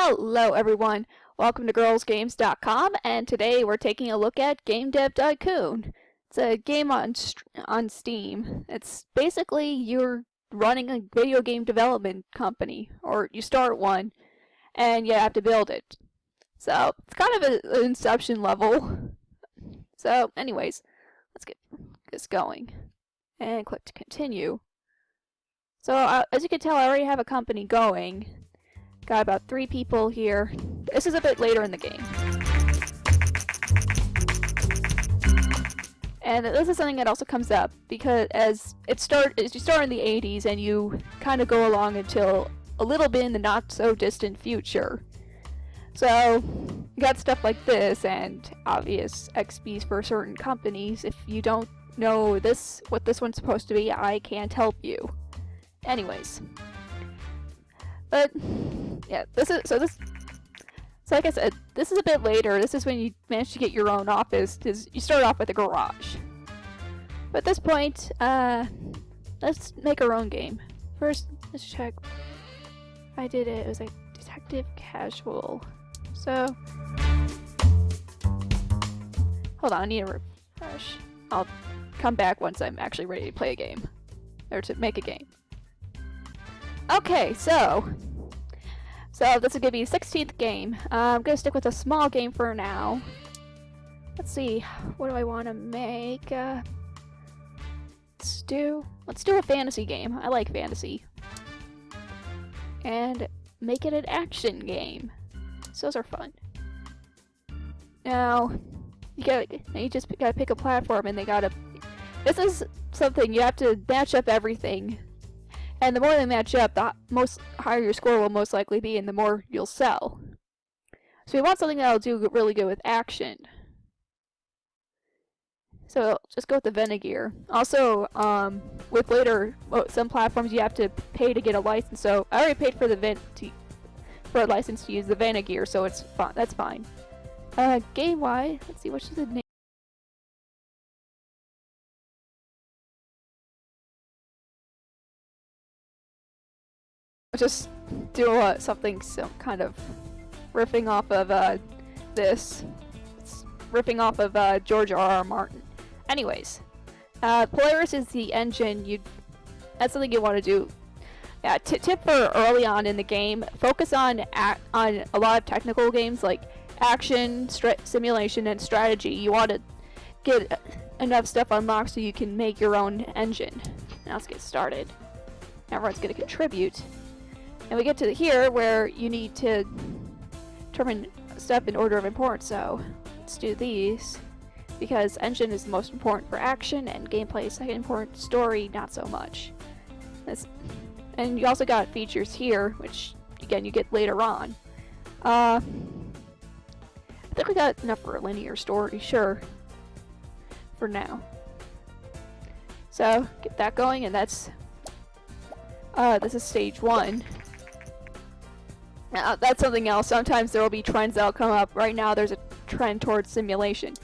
Hello everyone, welcome to girlsgames.com, and today we're taking a look at Game Dev Tycoon. It's a game on Steam. It's basically you're running a video game development company, or you start one, and you have to build it. So it's kind of an Inception level. So anyways, let's get this going, and click to continue. So as you can tell, I already have a company going. Got about 3 people here. This is a bit later in the game. And this is something that also comes up because as you start in the 80s and you kind of go along until a little bit in the not so distant future. So you got stuff like this and obvious XPs for certain companies. If you don't know what this one's supposed to be, I can't help you. Anyways. But yeah, so like I said, this is a bit later. This is when you manage to get your own office, because you start off with a garage. But at this point, let's make our own game. First, let's check. I did it. It was like detective casual. So hold on, I need a refresh. I'll come back once I'm actually ready to play a game, or to make a game. Okay, so this is going to be the 16th game. I'm going to stick with a small game for now. Let's see, what do I want to make? Let's do a fantasy game. I like fantasy. And make it an action game. So those are fun. Now, you just gotta pick a platform, and this is something you have to match up everything. And the more they match up, the higher your score will most likely be, and the more you'll sell. So we want something that'll do really good with action. So just go with the Venegear. Also, with some platforms you have to pay to get a license. So I already paid for a license to use the Venegear, so it's fine. That's fine. Game-wise, let's see, what's the name? Just do something kind of riffing off of this. It's riffing off of George R.R. Martin. Anyways, Polaris is the engine. That's something you want to do. Yeah, tip for early on in the game: focus on a lot of technical games like action, simulation, and strategy. You want to get enough stuff unlocked so you can make your own engine. Now let's get started. Everyone's going to contribute. And we get to here where you need to determine stuff in order of importance. So let's do these, because engine is the most important for action and gameplay is second important, story not so much. And you also got features here, which again you get later on. I think we got enough for a linear story, sure, for now. So get that going, and this is stage 1. Now, that's something else. Sometimes there will be trends that'll come up. Right now there's a trend towards simulation,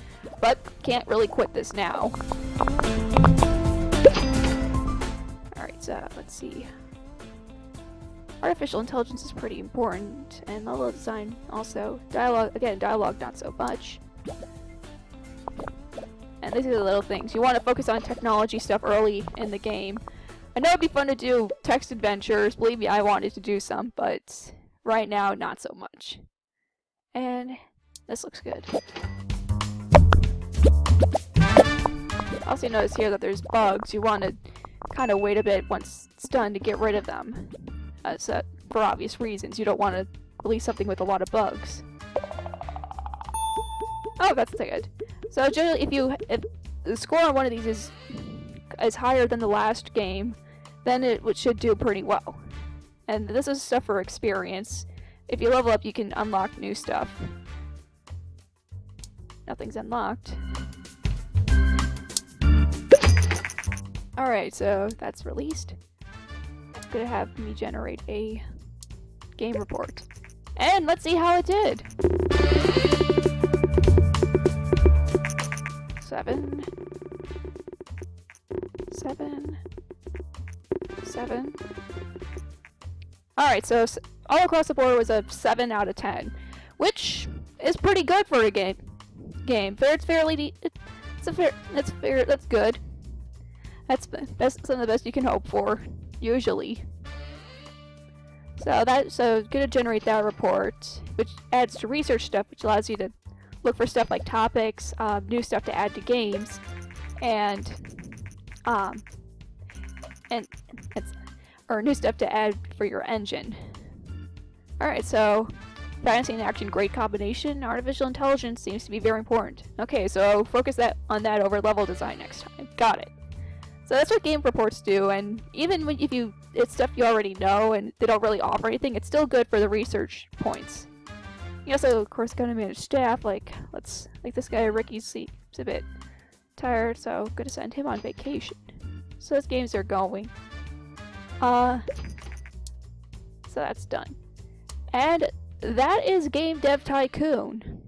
but can't really quit this now. Alright, so let's see. Artificial intelligence is pretty important, and level design also. Dialogue not so much. And these are the little things. You want to focus on technology stuff early in the game. I know it'd be fun to do text adventures. Believe me, I wanted to do some, but right now, not so much. And this looks good. Also notice here that there's bugs. You want to kind of wait a bit once it's done to get rid of them. For obvious reasons. You don't want to release something with a lot of bugs. Oh, that's good. So generally, if the score on one of these is higher than the last game, then it should do pretty well. And this is stuff for experience. If you level up, you can unlock new stuff. Nothing's unlocked. Alright, so that's released. It's gonna have me generate a game report. And let's see how it did! 7. 7. Alright, so all across the board was a 7 out of 10, which is pretty good for a game. It's fairly that's good. That's some of the best you can hope for, usually. So gonna generate that report, which adds to research stuff, which allows you to look for stuff like topics, new stuff to add to games, and or new stuff to add for your engine. Alright, so fantasy and action, great combination. Artificial intelligence seems to be very important. Okay, so focus on that over level design next time. Got it. So that's what game reports do, and even if it's stuff you already know and they don't really offer anything, it's still good for the research points. You also, of course, gotta manage staff. Like this guy Ricky seems a bit tired, so gonna send him on vacation. So those games are going. So that's done. And that is Game Dev Tycoon.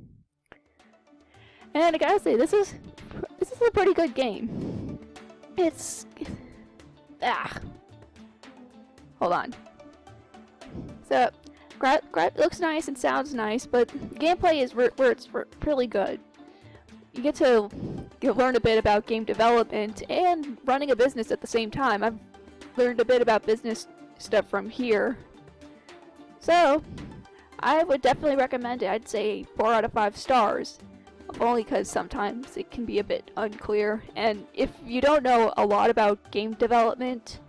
And I gotta say, this is a pretty good game. It's hold on. So looks nice and sounds nice, but gameplay is where it's really good. You get to learn a bit about game development and running a business at the same time. I've learned a bit about business stuff from here. So, I would definitely recommend it. I'd say 4 out of 5 stars. Only because sometimes it can be a bit unclear. And if you don't know a lot about game development,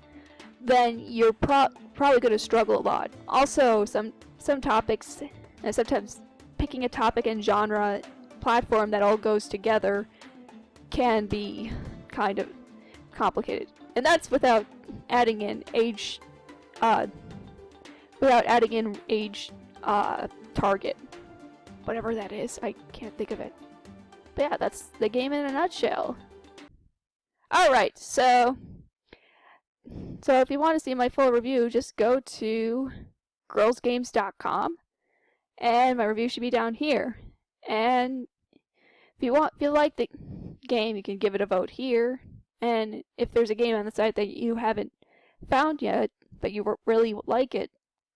then you're probably going to struggle a lot. Also, some topics, and sometimes picking a topic and genre, platform that all goes together can be kind of complicated. And that's without adding in age target. Whatever that is, I can't think of it. But yeah, that's the game in a nutshell. Alright, so if you want to see my full review, just go to girlsgames.com and my review should be down here. And if you like the game, you can give it a vote here. And if there's a game on the site that you haven't found yet, but you really like it,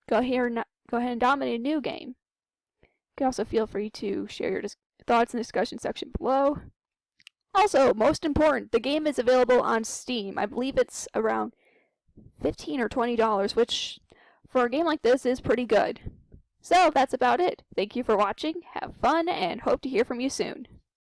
go ahead and dominate a new game. You can also feel free to share your thoughts in the discussion section below. Also, most important, the game is available on Steam. I believe it's around $15 or $20, which for a game like this is pretty good. So that's about it. Thank you for watching, have fun, and hope to hear from you soon.